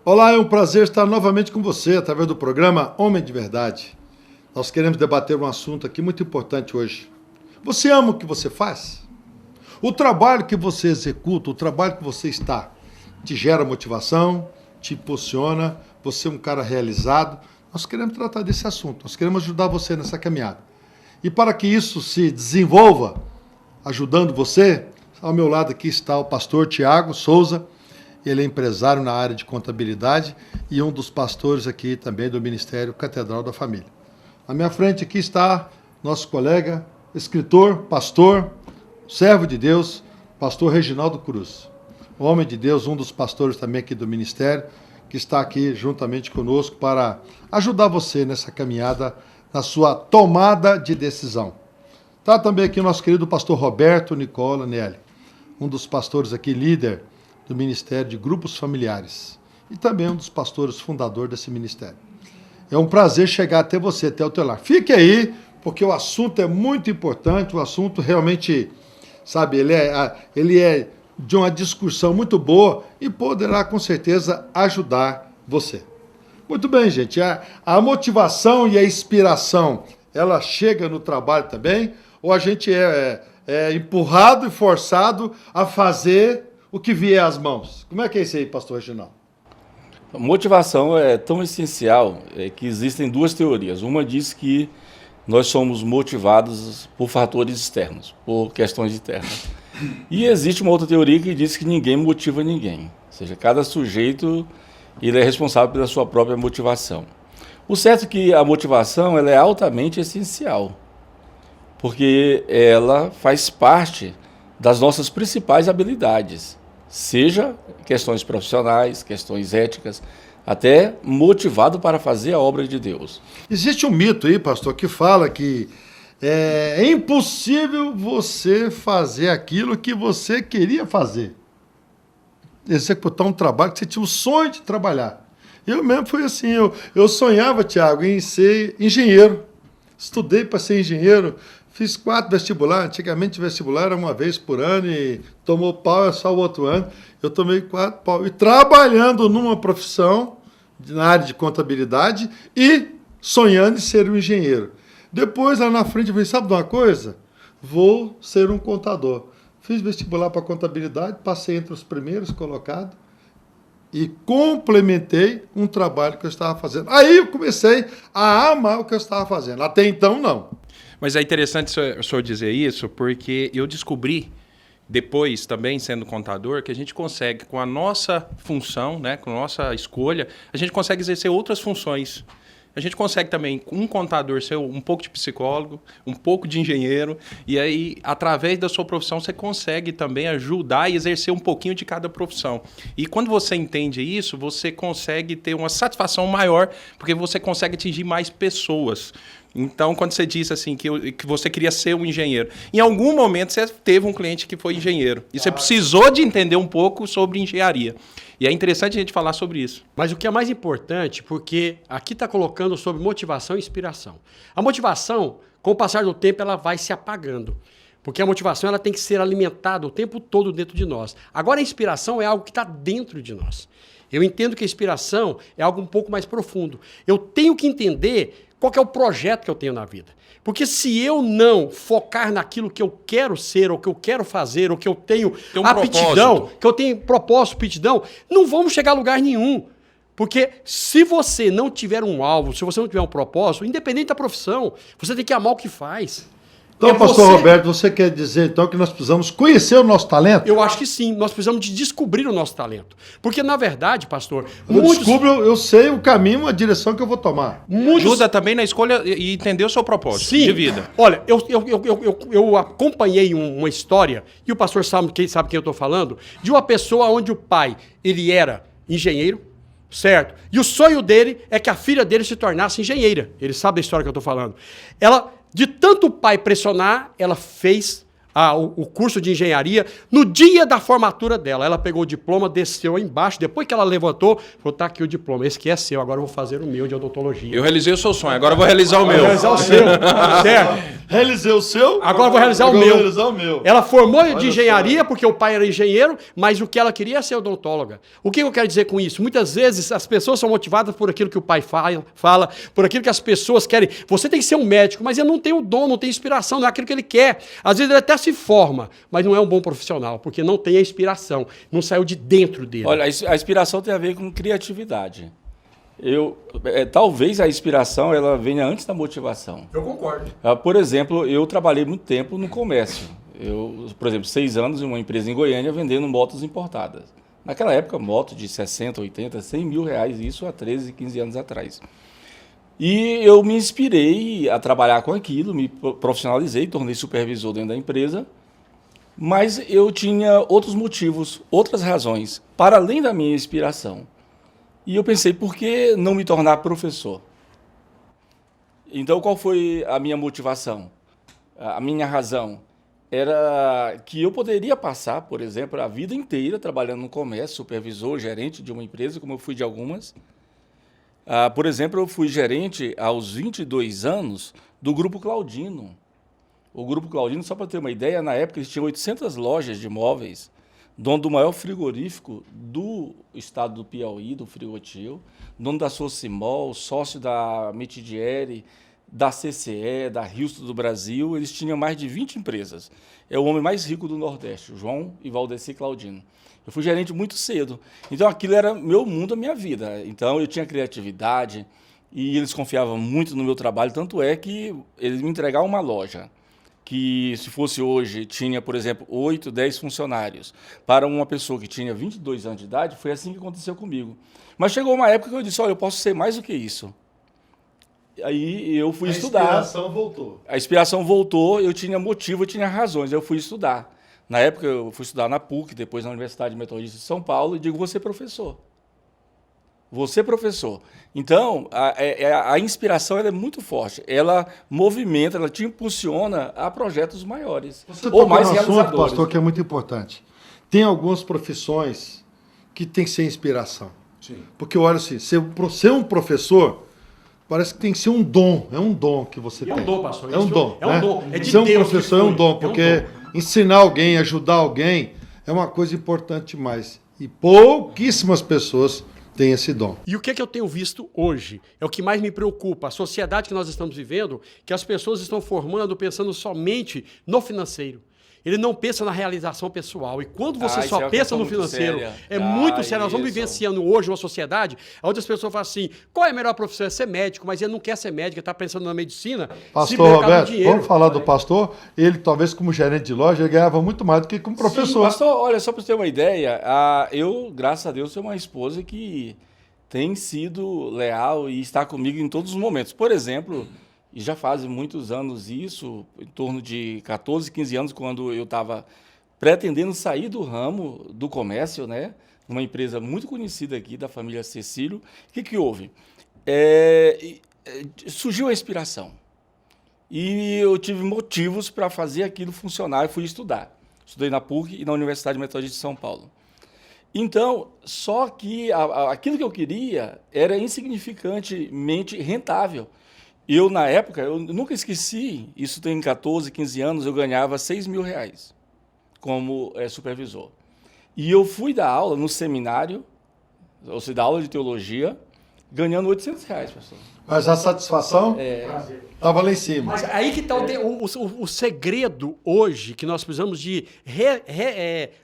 Olá, é um prazer estar novamente com você através do programa Homem de Verdade. Nós queremos debater um assunto aqui muito importante hoje. Você ama o que você faz? O trabalho que você executa, o trabalho que você está, te gera motivação, te impulsiona, você é um cara realizado. Nós queremos tratar desse assunto, nós queremos ajudar você nessa caminhada. E para que isso se desenvolva, ajudando você, ao meu lado aqui está o pastor Tiago Souza. Ele é empresário na área de contabilidade e um dos pastores aqui também do Ministério Catedral da Família. À minha frente aqui está nosso colega, escritor, pastor, servo de Deus, pastor Reginaldo Cruz. Homem de Deus, um dos pastores também aqui do Ministério, que está aqui juntamente conosco para ajudar você nessa caminhada, na sua tomada de decisão. Está também aqui o nosso querido pastor Roberto Nicola Nelly, um dos pastores aqui, líder do Ministério de Grupos Familiares e também um dos pastores fundadores desse ministério. É um prazer chegar até você, até o teu lar. Fique aí, porque o assunto é muito importante, o assunto realmente, sabe, ele é de uma discussão muito boa e poderá com certeza ajudar você. Muito bem, gente, a motivação e a inspiração, ela chega no trabalho também, ou a gente é empurrado e forçado a fazer o que vier às mãos? Como é que é isso aí, pastor Reginaldo? A motivação é tão essencial que existem duas teorias. Uma diz que nós somos motivados por fatores externos, por questões internas. E existe uma outra teoria que diz que ninguém motiva ninguém. Ou seja, cada sujeito ele é responsável pela sua própria motivação. O certo é que a motivação ela é altamente essencial, porque ela faz parte das nossas principais habilidades. Seja questões profissionais, questões éticas, até motivado para fazer a obra de Deus. Existe um mito aí, pastor, que fala que é impossível você fazer aquilo que você queria fazer. Executar um trabalho que você tinha o sonho de trabalhar. Eu mesmo fui assim, eu sonhava, Tiago, em ser engenheiro. Estudei para ser engenheiro. Fiz 4 vestibulares, antigamente vestibular era uma vez por ano e tomou pau é só o outro ano. Eu tomei 4 pau. E trabalhando numa profissão, na área de contabilidade e sonhando em ser um engenheiro. Depois, lá na frente, eu falei, sabe de uma coisa? Vou ser um contador. Fiz vestibular para contabilidade, passei entre os primeiros colocados e complementei um trabalho que eu estava fazendo. Aí eu comecei a amar o que eu estava fazendo. Até então, não. Mas é interessante o senhor dizer isso, porque eu descobri, depois também sendo contador, que a gente consegue, com a nossa função, né, com a nossa escolha, a gente consegue exercer outras funções. A gente consegue também, um contador, ser um pouco de psicólogo, um pouco de engenheiro, e aí, através da sua profissão, você consegue também ajudar e exercer um pouquinho de cada profissão. E quando você entende isso, você consegue ter uma satisfação maior, porque você consegue atingir mais pessoas. Então, quando você disse assim que você queria ser um engenheiro, em algum momento você teve um cliente que foi engenheiro. E você precisou de entender um pouco sobre engenharia. E é interessante a gente falar sobre isso. Mas o que é mais importante, porque aqui está colocando sobre motivação e inspiração. A motivação, com o passar do tempo, ela vai se apagando. Porque a motivação ela tem que ser alimentada o tempo todo dentro de nós. Agora, a inspiração é algo que está dentro de nós. Eu entendo que a inspiração é algo um pouco mais profundo. Eu tenho que entender qual que é o projeto que eu tenho na vida. Porque se eu não focar naquilo que eu quero ser, ou que eu quero fazer, ou que eu tenho aptidão, que eu tenho propósito, aptidão, não vamos chegar a lugar nenhum. Porque se você não tiver um alvo, se você não tiver um propósito, independente da profissão, você tem que amar o que faz. Então, pastor Roberto, você quer dizer então que nós precisamos conhecer o nosso talento? Eu acho que sim, nós precisamos de descobrir o nosso talento. Porque, na verdade, pastor... Eu sei o caminho, a direção que eu vou tomar. Ajuda também na escolha e entender o seu propósito de vida. Olha, eu acompanhei uma história, e o pastor sabe quem eu estou falando, de uma pessoa onde o pai ele era engenheiro, certo? E o sonho dele é que a filha dele se tornasse engenheira. Ele sabe da história que eu estou falando. Ela... De tanto o pai pressionar, ela fez o curso de engenharia. No dia da formatura dela, ela pegou o diploma, desceu embaixo, depois que ela levantou, falou, tá aqui o diploma, esse aqui é seu, agora eu vou fazer o meu de odontologia. Eu realizei o seu sonho, agora eu vou realizar o meu. Vou realizar o seu, certo? Realizei o seu? Agora eu vou realizar o Agora eu meu. vou realizar o meu. Ela formou de Olha engenharia só. porque o pai era engenheiro, mas o que ela queria é ser odontóloga. O que eu quero dizer com isso? Muitas vezes as pessoas são motivadas por aquilo que o pai fala, por aquilo que as pessoas querem. Você tem que ser um médico, mas ele não tem o dom, não tem inspiração, não é aquilo que ele quer. Às vezes ele até se forma, mas não é um bom profissional, porque não tem a inspiração, não saiu de dentro dele. Olha, a inspiração tem a ver com criatividade. Talvez a inspiração ela venha antes da motivação. Eu concordo. Por exemplo, eu trabalhei muito tempo no comércio. Por exemplo, 6 anos em uma empresa em Goiânia vendendo motos importadas. Naquela época, moto de 60, 80, 100 mil reais, isso há 13, 15 anos atrás. E eu me inspirei a trabalhar com aquilo, me profissionalizei, tornei supervisor dentro da empresa, mas eu tinha outros motivos, outras razões, para além da minha inspiração. E eu pensei, por que não me tornar professor? Então, qual foi a minha motivação? A minha razão era que eu poderia passar, por exemplo, a vida inteira trabalhando no comércio, supervisor, gerente de uma empresa, como eu fui de algumas. Por exemplo, eu fui gerente aos 22 anos do Grupo Claudino. O Grupo Claudino, só para ter uma ideia, na época eles tinham 800 lojas de móveis, dono do maior frigorífico do estado do Piauí, do Frigotil, dono da Socimol, sócio da Metidieri, da CCE, da Houston do Brasil. Eles tinham mais de 20 empresas. É o homem mais rico do Nordeste, o João e Valdeci Claudino. Eu fui gerente muito cedo. Então, aquilo era meu mundo, a minha vida. Então, eu tinha criatividade e eles confiavam muito no meu trabalho. Tanto é que eles me entregaram uma loja que, se fosse hoje, tinha, por exemplo, 8, 10 funcionários. Para uma pessoa que tinha 22 anos de idade, foi assim que aconteceu comigo. Mas chegou uma época que eu disse, olha, eu posso ser mais do que isso. Aí eu fui estudar. A inspiração voltou. A inspiração voltou, eu tinha motivo, eu tinha razões, eu fui estudar. Na época, eu fui estudar na PUC, depois na Universidade Metodista de São Paulo, e digo, você professor. Você professor. Então, a inspiração ela é muito forte. Ela movimenta, ela te impulsiona a projetos maiores. Você ou mais tocou no assunto, realizadores. pastor, que é muito importante. Tem algumas profissões que tem que ser inspiração. Sim. Porque, olha assim, ser um professor, parece que tem que ser um dom. É um dom que você tem. É um dom, pastor. É um dom. É um né? dom. É de ser um Deus que professor é um foi. dom, É um porque dom. ensinar alguém, ajudar alguém, é uma coisa importante demais. E pouquíssimas pessoas têm esse dom. E o que é que eu tenho visto hoje? É o que mais me preocupa. A sociedade que nós estamos vivendo, que as pessoas estão formando pensando somente no financeiro. Ele não pensa na realização pessoal. E quando você isso é só uma pensa questão no muito financeiro, séria. é muito Ah, sério. Nós estamos isso. vivenciando hoje uma sociedade onde as pessoas falam assim, qual é a melhor profissão? É ser médico, mas ele não quer ser médico, ele está pensando na medicina. se Pastor mercado do Roberto, dinheiro. vamos falar do pastor? Ele, talvez como gerente de loja, ele ganhava muito mais do que como professor. Sim, pastor, olha, só para você ter uma ideia, eu, graças a Deus, tenho uma esposa que tem sido leal e está comigo em todos os momentos. Por exemplo, e já faz muitos anos isso, em torno de 14, 15 anos, quando eu estava pretendendo sair do ramo do comércio, né? Uma empresa muito conhecida aqui, da família Cecílio. O que houve? Surgiu a inspiração. E eu tive motivos para fazer aquilo funcionar e fui estudar. Estudei na PUC e na Universidade Metodista de São Paulo. Então, só que aquilo que eu queria era insignificantemente rentável. Eu, na época, eu nunca esqueci, isso tem 14, 15 anos, eu ganhava 6 mil reais como supervisor. E eu fui dar aula no seminário, ou seja, dar aula de teologia, ganhando 800 reais, pessoal. Mas a satisfação estava lá em cima. Mas aí que está o segredo hoje, que nós precisamos de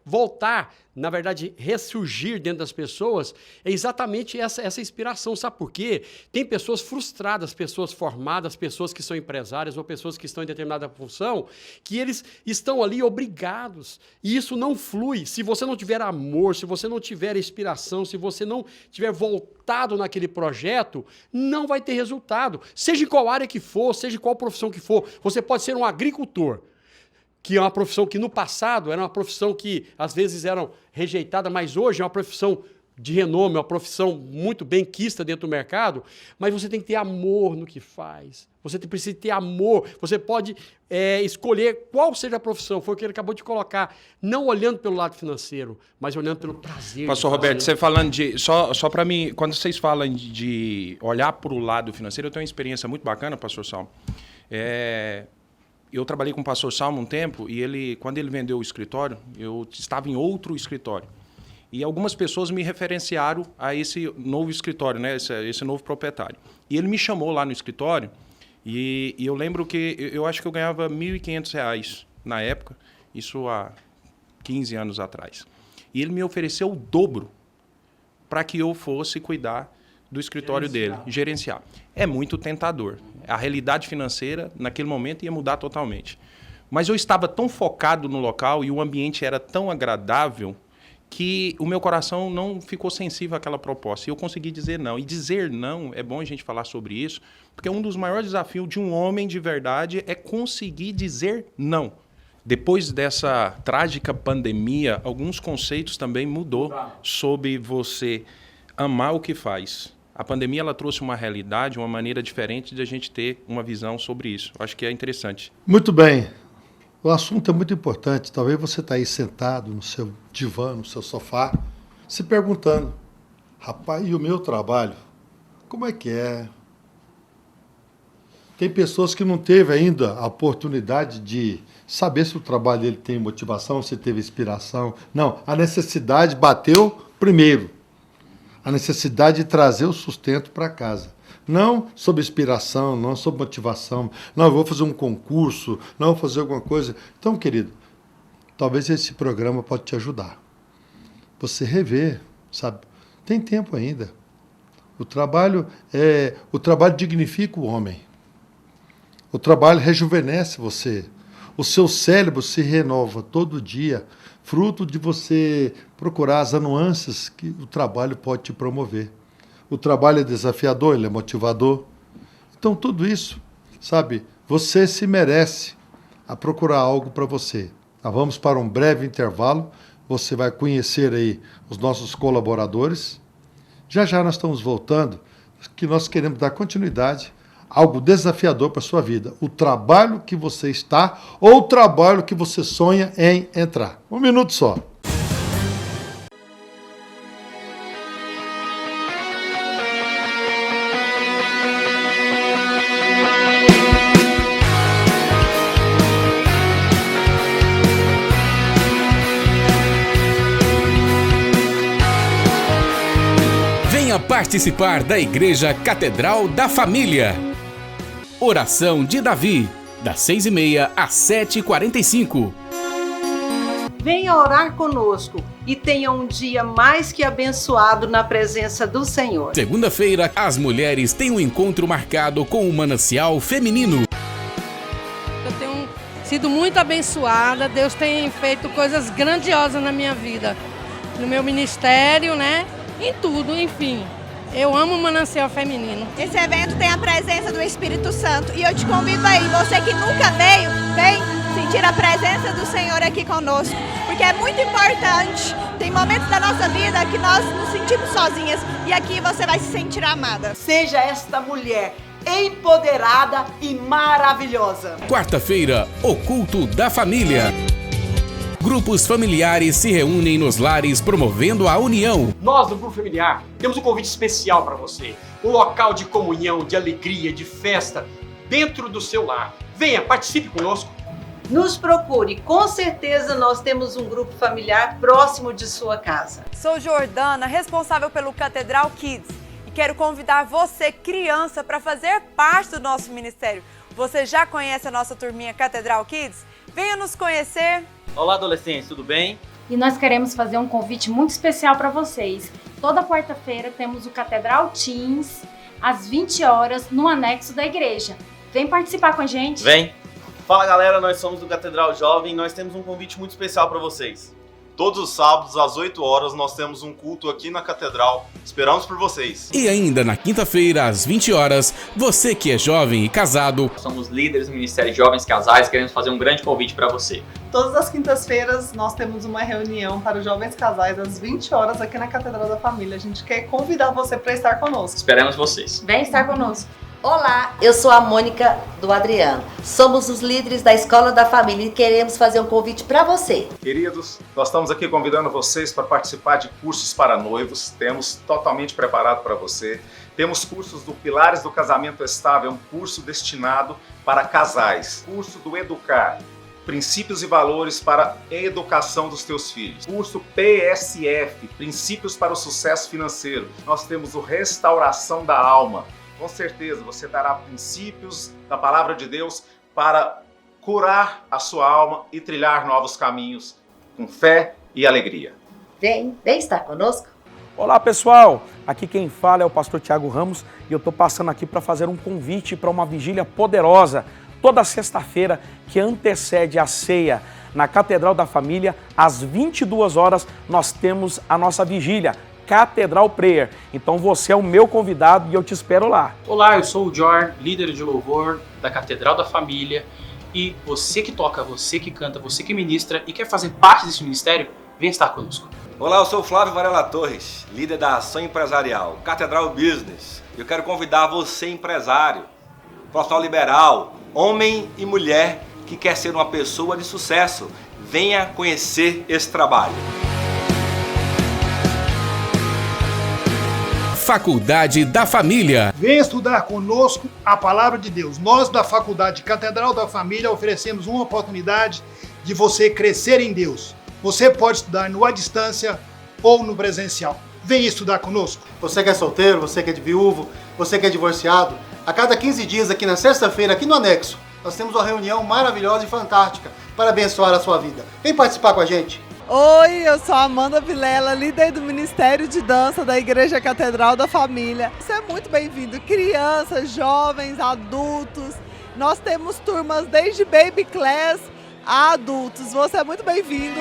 voltar, na verdade, ressurgir dentro das pessoas, é exatamente essa inspiração. Sabe por quê? Tem pessoas frustradas, pessoas formadas, pessoas que são empresárias ou pessoas que estão em determinada função, que eles estão ali obrigados. E isso não flui. Se você não tiver amor, se você não tiver inspiração, se você não tiver voltado naquele projeto, não vai ter resultado. Seja em qual área que for, seja em qual profissão que for. Você pode ser um agricultor, que é uma profissão que no passado era uma profissão que às vezes era rejeitada, mas hoje é uma profissão de renome, uma profissão muito bem quista dentro do mercado, mas você tem que ter amor no que faz. Você precisa ter amor. Você pode escolher qual seja a profissão, foi o que ele acabou de colocar, não olhando pelo lado financeiro, mas olhando pelo prazer. Pastor Roberto, você falando de... Só para mim, quando vocês falam de olhar para o lado financeiro, eu tenho uma experiência muito bacana, pastor Salmo. Eu trabalhei com o pastor Salmo um tempo e quando ele vendeu o escritório, eu estava em outro escritório. E algumas pessoas me referenciaram a esse novo escritório, né? Esse novo proprietário. E ele me chamou lá no escritório e eu lembro que eu acho que eu ganhava R$ 1.500 na época, isso há 15 anos atrás. E ele me ofereceu o dobro para que eu fosse cuidar do escritório dele, gerenciar. É muito tentador. A realidade financeira, naquele momento, ia mudar totalmente. Mas eu estava tão focado no local e o ambiente era tão agradável que o meu coração não ficou sensível àquela proposta. E eu consegui dizer não. E dizer não, é bom a gente falar sobre isso, porque um dos maiores desafios de um homem de verdade é conseguir dizer não. Depois dessa trágica pandemia, alguns conceitos também mudou sobre você amar o que faz. A pandemia ela trouxe uma realidade, uma maneira diferente de a gente ter uma visão sobre isso. Eu acho que é interessante. Muito bem. O assunto é muito importante. Talvez você está aí sentado no seu divã, no seu sofá, se perguntando, rapaz, e o meu trabalho? Como é que é? Tem pessoas que não teve ainda a oportunidade de saber se o trabalho dele tem motivação, se teve inspiração. Não, a necessidade bateu primeiro. A necessidade de trazer o sustento para casa. Não sob inspiração, não sob motivação. Não, eu vou fazer um concurso, não vou fazer alguma coisa. Então, querido, talvez esse programa pode te ajudar. Você rever, sabe? Tem tempo ainda. O trabalho dignifica o homem. O trabalho rejuvenesce você. O seu cérebro se renova todo dia, fruto de você procurar as nuances que o trabalho pode te promover. O trabalho é desafiador, ele é motivador. Então, tudo isso, sabe, você se merece a procurar algo para você. Nós vamos para um breve intervalo, você vai conhecer aí os nossos colaboradores. Já já nós estamos voltando, que nós queremos dar continuidade a algo desafiador para a sua vida. O trabalho que você está ou o trabalho que você sonha em entrar. Um minuto só. Participar da Igreja Catedral da Família. Oração de Davi, das 6h30 às 7h45. Venha orar conosco e tenha um dia mais que abençoado na presença do Senhor. Segunda-feira, as mulheres têm um encontro marcado com o Manancial Feminino. Eu tenho sido muito abençoada, Deus tem feito coisas grandiosas na minha vida, no meu ministério, né? Em tudo, enfim. Eu amo o Manancial Feminino. Esse evento tem a presença do Espírito Santo e eu te convido aí, você que nunca veio, vem sentir a presença do Senhor aqui conosco, porque é muito importante. Tem momentos da nossa vida que nós nos sentimos sozinhas e aqui você vai se sentir amada. Seja esta mulher empoderada e maravilhosa. Quarta-feira, o culto da família. Grupos familiares se reúnem nos lares promovendo a união. Nós, do Grupo Familiar, temos um convite especial para você. Um local de comunhão, de alegria, de festa, dentro do seu lar. Venha, participe conosco. Nos procure, com certeza nós temos um grupo familiar próximo de sua casa. Sou Jordana, responsável pelo Catedral Kids. E quero convidar você, criança, para fazer parte do nosso ministério. Você já conhece a nossa turminha Catedral Kids? Venha nos conhecer. Olá, adolescentes, tudo bem? E nós queremos fazer um convite muito especial para vocês. Toda quarta-feira temos o Catedral Teens, às 20 horas, no anexo da igreja. Vem participar com a gente. Vem! Fala, galera, nós somos do Catedral Jovem e nós temos um convite muito especial para vocês. Todos os sábados, às 8 horas, nós temos um culto aqui na Catedral. Esperamos por vocês. E ainda na quinta-feira, às 20 horas, você que é jovem e casado. Somos líderes do Ministério de Jovens Casais e queremos fazer um grande convite para você. Todas as quintas-feiras nós temos uma reunião para os jovens casais às 20 horas aqui na Catedral da Família. A gente quer convidar você para estar conosco. Esperamos vocês. Vem estar conosco. Olá, eu sou a Mônica do Adriano. Somos os líderes da Escola da Família e queremos fazer um convite para você. Queridos, nós estamos aqui convidando vocês para participar de cursos para noivos. Temos totalmente preparado para você. Temos cursos do Pilares do Casamento Estável, um curso destinado para casais. Curso do Educar, Princípios e Valores para a Educação dos Teus Filhos. Curso PSF, Princípios para o Sucesso Financeiro. Nós temos o Restauração da Alma. Com certeza você dará princípios da Palavra de Deus para curar a sua alma e trilhar novos caminhos com fé e alegria. Vem estar conosco. Olá pessoal, aqui quem fala é o pastor Tiago Ramos e eu estou passando aqui para fazer um convite para uma vigília poderosa toda sexta-feira que antecede a ceia na Catedral da Família. Às 22 horas nós temos a nossa vigília Catedral Prayer. Então você é o meu convidado e eu te espero lá. Olá, eu sou o Jorn, líder de louvor da Catedral da Família. E você que toca, você que canta, você que ministra e quer fazer parte desse ministério, vem estar conosco. Olá, eu sou o Flávio Varela Torres, líder da Ação Empresarial, Catedral Business. Eu quero convidar você, empresário, profissional liberal, homem e mulher que quer ser uma pessoa de sucesso. Venha conhecer esse trabalho. Faculdade da Família. Venha estudar conosco a Palavra de Deus. Nós da Faculdade Catedral da Família oferecemos uma oportunidade de você crescer em Deus. Você pode estudar à distância ou no presencial. Venha estudar conosco. Você que é solteiro, você que é de viúvo, você que é divorciado, a cada 15 dias aqui na sexta-feira, aqui no anexo, nós temos uma reunião maravilhosa e fantástica para abençoar a sua vida. Vem participar com a gente. Oi, eu sou a Amanda Vilela, líder do Ministério de Dança da Igreja Catedral da Família. Você é muito bem-vindo, crianças, jovens, adultos. Nós temos turmas desde baby class a adultos. Você é muito bem-vindo.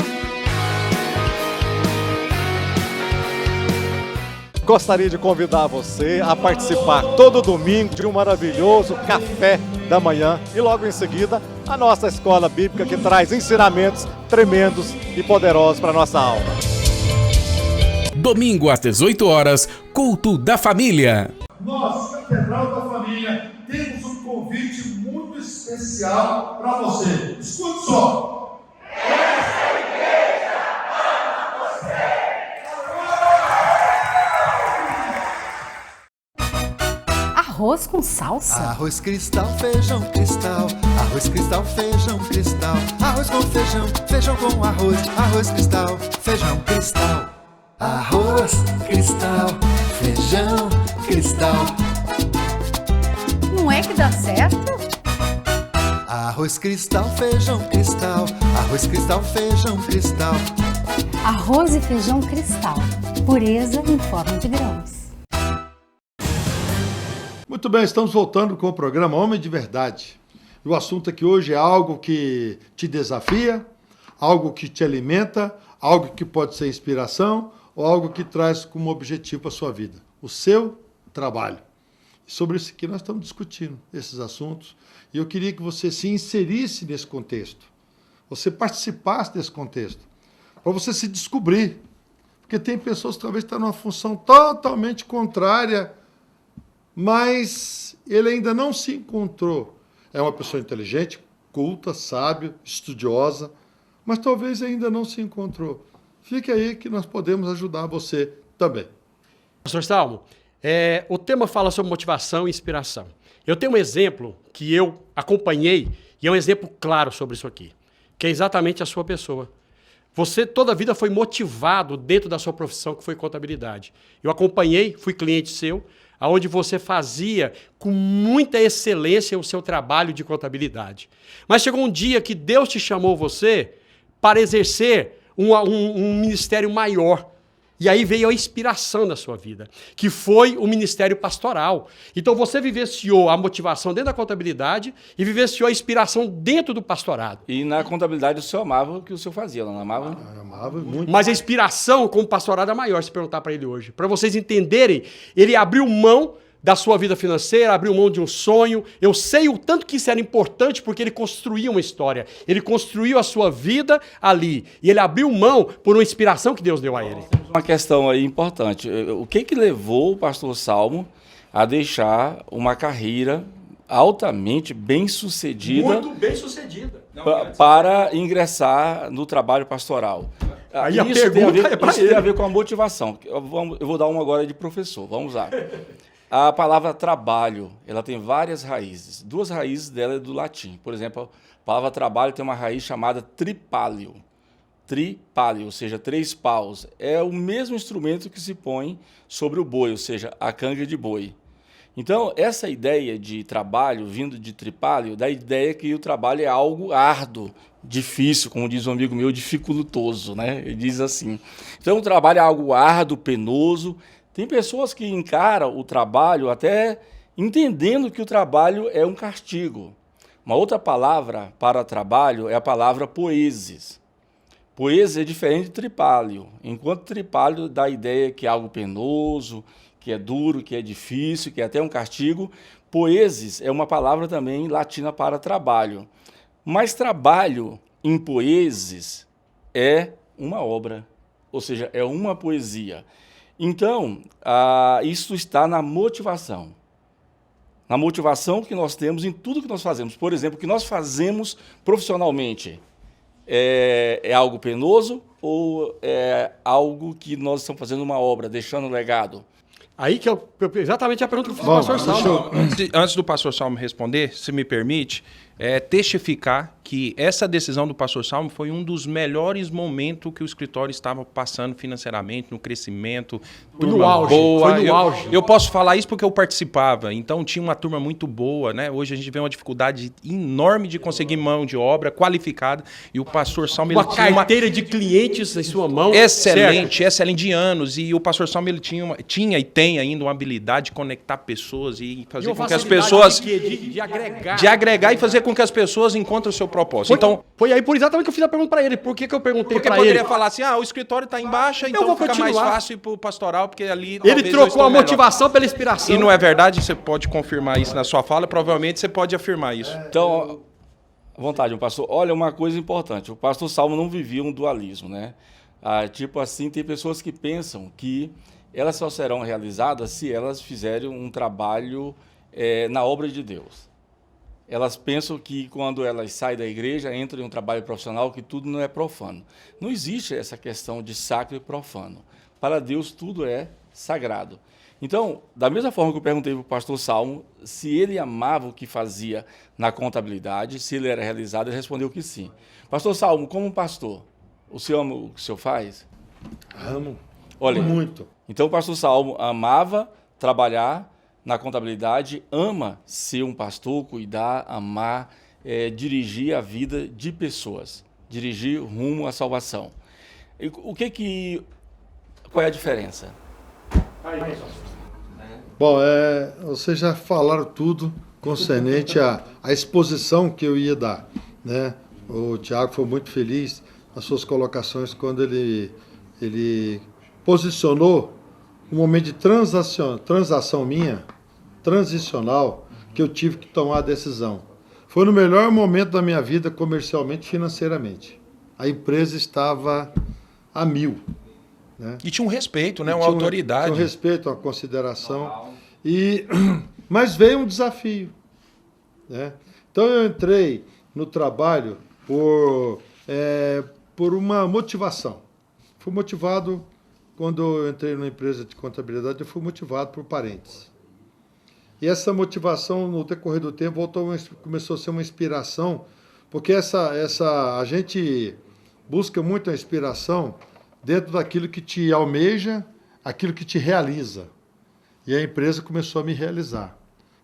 Gostaria de convidar você a participar todo domingo de um maravilhoso café da manhã e logo em seguida a nossa escola bíblica que traz ensinamentos tremendos e poderosos para a nossa alma. Domingo às 18 horas, Culto da Família. Nós, Catedral da Família, temos um convite muito especial para você. Escute só. Arroz com salsa? Arroz cristal, feijão cristal. Arroz cristal, feijão cristal. Arroz com feijão, feijão com arroz. Arroz cristal, feijão cristal. Arroz cristal, feijão cristal. Não é que dá certo? Arroz cristal, feijão cristal. Arroz cristal, feijão cristal. Arroz e feijão cristal. Pureza em forma de grãos. Muito bem, estamos voltando com o programa Homem de Verdade. E o assunto aqui hoje é algo que te desafia, algo que te alimenta, algo que pode ser inspiração ou algo que traz como objetivo a sua vida, o seu trabalho. E sobre isso aqui nós estamos discutindo, esses assuntos, e eu queria que você se inserisse nesse contexto, você participasse desse contexto, para você se descobrir, porque tem pessoas que talvez estão numa função totalmente contrária, mas ele ainda não se encontrou. É uma pessoa inteligente, culta, sábio, estudiosa, mas talvez ainda não se encontrou. Fique aí que nós podemos ajudar você também. Pastor Salmo, o tema fala sobre motivação e inspiração. Eu tenho um exemplo que eu acompanhei e é um exemplo claro sobre isso aqui, que é exatamente a sua pessoa. Você toda a vida foi motivado dentro da sua profissão, que foi contabilidade. Eu acompanhei, fui cliente seu, onde você fazia com muita excelência o seu trabalho de contabilidade. Mas chegou um dia que Deus te chamou você para exercer um ministério maior. E aí veio a inspiração na sua vida, que foi o ministério pastoral. Então você vivenciou a motivação dentro da contabilidade e vivenciou a inspiração dentro do pastorado. E na contabilidade o senhor amava o que o senhor fazia, não amava? Eu amava muito. Mas a inspiração com o pastorado é maior, se perguntar para ele hoje. Para vocês entenderem, ele abriu mão da sua vida financeira, abriu mão de um sonho. Eu sei o tanto que isso era importante porque ele construiu uma história. Ele construiu a sua vida ali. E ele abriu mão por uma inspiração que Deus deu a ele. Uma questão aí importante. O que levou o pastor Salmo a deixar uma carreira altamente bem-sucedida? Muito bem-sucedida. Para ingressar no trabalho pastoral. Aí a isso pergunta tem a ver com a motivação. Eu vou dar uma agora de professor. Vamos lá. A palavra trabalho, ela tem várias raízes. 2 raízes dela é do latim. Por exemplo, a palavra trabalho tem uma raiz chamada tripálio. Tripálio, ou seja, 3 paus. É o mesmo instrumento que se põe sobre o boi, ou seja, a canga de boi. Então, essa ideia de trabalho, vindo de tripálio, dá a ideia que o trabalho é algo árduo, difícil, como diz um amigo meu, dificultoso, né? Ele diz assim. Então, o trabalho é algo árduo, penoso. Tem pessoas que encaram o trabalho até entendendo que o trabalho é um castigo. Uma outra palavra para trabalho é a palavra poesis. Poesis é diferente de tripálio. Enquanto tripálio dá a ideia que é algo penoso, que é duro, que é difícil, que é até um castigo, poesis é uma palavra também latina para trabalho. Mas trabalho em poesis é uma obra, ou seja, é uma poesia. Então, isso está na motivação. Na motivação que nós temos em tudo que nós fazemos. Por exemplo, o que nós fazemos profissionalmente é algo penoso ou é algo que nós estamos fazendo uma obra, deixando um legado? Aí que exatamente a pergunta que eu fiz para o pastor Salmo. Antes do pastor Salmo responder, se me permite, testificar que essa decisão do pastor Salmo foi um dos melhores momentos que o escritório estava passando financeiramente, no crescimento. Foi no auge. Foi no auge. Eu posso falar isso porque eu participava, então tinha uma turma muito boa, né? Hoje a gente vê uma dificuldade enorme de conseguir mão de obra qualificada e o pastor Salmo... Uma carteira de clientes em sua mão. Excelente, excelente, de anos. E o pastor Salmo ele tinha e tem ainda uma habilidade de conectar pessoas e fazer com que as pessoas... De agregar. De agregar e fazer com que as pessoas encontrem o seu propósito. Foi aí por exatamente que eu fiz a pergunta para ele. Por que eu perguntei para ele? Porque poderia falar assim, o escritório está em baixa, então fica mais fácil ir para o pastoral, porque ali... Ele trocou a motivação pela inspiração. E não é verdade? Você pode confirmar isso na sua fala, provavelmente você pode afirmar isso. Então, à vontade, pastor. Olha, uma coisa importante, o pastor Salmo não vivia um dualismo, né? Tipo assim, tem pessoas que pensam que elas só serão realizadas se elas fizerem um trabalho na obra de Deus. Elas pensam que quando elas saem da igreja, entram em um trabalho profissional, que tudo não é profano. Não existe essa questão de sacro e profano. Para Deus, tudo é sagrado. Então, da mesma forma que eu perguntei para o pastor Salmo se ele amava o que fazia na contabilidade, se ele era realizado, ele respondeu que sim. Pastor Salmo, como pastor, o senhor ama o que o senhor faz? Amo. Olha, muito. Então, o pastor Salmo amava trabalhar na contabilidade, ama ser um pastor, cuidar, amar, dirigir a vida de pessoas, dirigir rumo à salvação. Qual é a diferença? Bom, vocês já falaram tudo concernente à exposição que eu ia dar, né? O Tiago foi muito feliz nas suas colocações quando ele posicionou um momento de transação minha, transicional, que eu tive que tomar a decisão. Foi no melhor momento da minha vida, comercialmente e financeiramente. A empresa estava a 1000. Né? E tinha um respeito, né? Uma autoridade. Tinha um respeito, uma consideração. Mas veio um desafio. Né? Então eu entrei no trabalho por uma motivação. Fui motivado, quando eu entrei numa empresa de contabilidade, eu fui motivado por parentes. E essa motivação, no decorrer do tempo, começou a ser uma inspiração, porque a gente busca muito a inspiração dentro daquilo que te almeja, aquilo que te realiza. E a empresa começou a me realizar,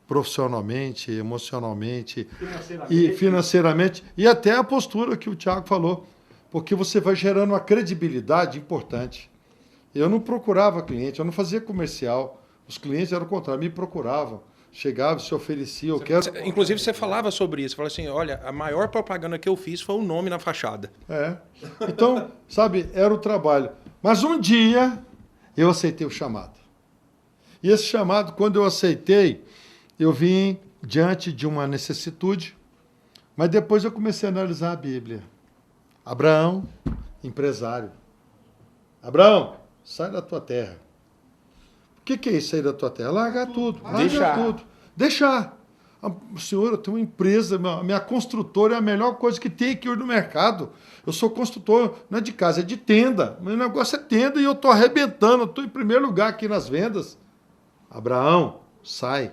profissionalmente, emocionalmente, financeiramente, e até a postura que o Tiago falou, porque você vai gerando uma credibilidade importante. Eu não procurava cliente, eu não fazia comercial. Os clientes eram o contrário, me procuravam. Chegavam, se ofereciam, Inclusive, você falava sobre isso. Você falou assim, olha, a maior propaganda que eu fiz foi o nome na fachada. Então, sabe, era o trabalho. Mas um dia, eu aceitei o chamado. E esse chamado, quando eu aceitei, eu vim diante de uma necessitude, mas depois eu comecei a analisar a Bíblia. Abraão, empresário. Abraão, sai da tua terra. O que é isso, sair da tua terra? Largar tudo. Largar tudo. Deixar. Senhor, eu tenho uma empresa, minha construtora é a melhor coisa que tem aqui hoje no mercado. Eu sou construtor, não é de casa, é de tenda. Meu negócio é tenda e eu estou arrebentando, eu estou em primeiro lugar aqui nas vendas. Abraão, sai,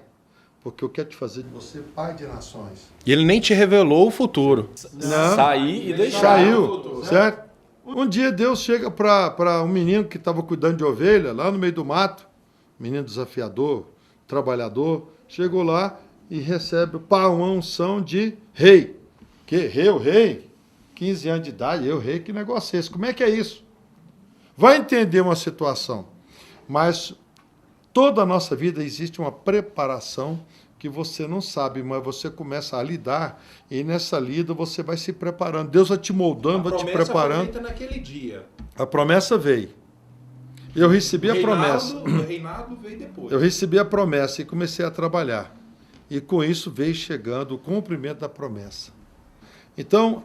porque eu quero te fazer de você pai de nações. E ele nem te revelou o futuro. Não, sair e deixar. Saiu, certo? Um dia Deus chega para um menino que estava cuidando de ovelha, lá no meio do mato, menino desafiador, trabalhador, chegou lá e recebe uma unção de rei. Que rei, o rei? 15 anos de idade, eu rei, que negócio é esse? Como é que é isso? Vai entender uma situação, mas toda a nossa vida existe uma preparação que você não sabe, mas você começa a lidar e nessa lida você vai se preparando. Deus vai te moldando, vai te preparando. A promessa foi feita naquele dia. A promessa veio. Eu recebi a promessa. O reinado veio depois. Eu recebi a promessa e comecei a trabalhar. E com isso veio chegando o cumprimento da promessa. Então,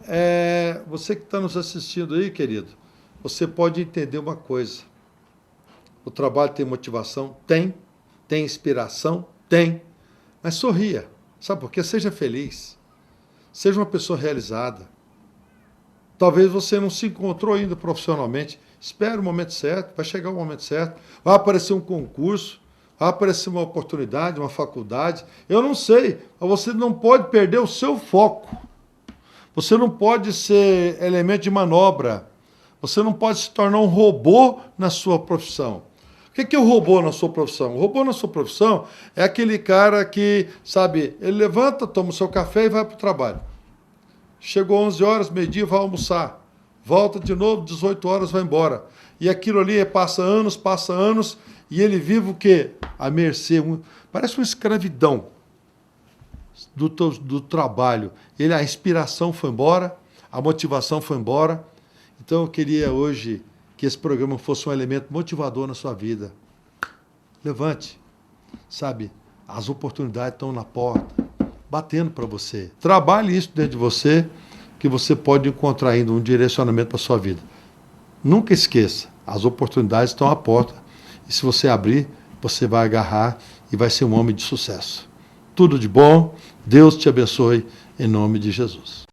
você que está nos assistindo aí, querido, você pode entender uma coisa. O trabalho tem motivação? Tem. Tem inspiração? Tem. Mas sorria. Sabe por quê? Seja feliz. Seja uma pessoa realizada. Talvez você não se encontrou ainda profissionalmente. Espere o momento certo, vai chegar o momento certo. Vai aparecer um concurso, vai aparecer uma oportunidade, uma faculdade. Eu não sei, mas você não pode perder o seu foco. Você não pode ser elemento de manobra. Você não pode se tornar um robô na sua profissão. O que é o robô na sua profissão? O robô na sua profissão é aquele cara que, sabe, ele levanta, toma o seu café e vai para o trabalho. Chegou 11 horas, meio-dia, vai almoçar. Volta de novo, 18 horas, vai embora. E aquilo ali passa anos, e ele vive o quê? À mercê. Parece uma escravidão do trabalho. A inspiração foi embora, a motivação foi embora. Então eu queria hoje que esse programa fosse um elemento motivador na sua vida. Levante. Sabe, as oportunidades estão na porta, batendo para você. Trabalhe isso dentro de você, que você pode encontrar ainda um direcionamento para a sua vida. Nunca esqueça, as oportunidades estão à porta. E se você abrir, você vai agarrar e vai ser um homem de sucesso. Tudo de bom, Deus te abençoe, em nome de Jesus.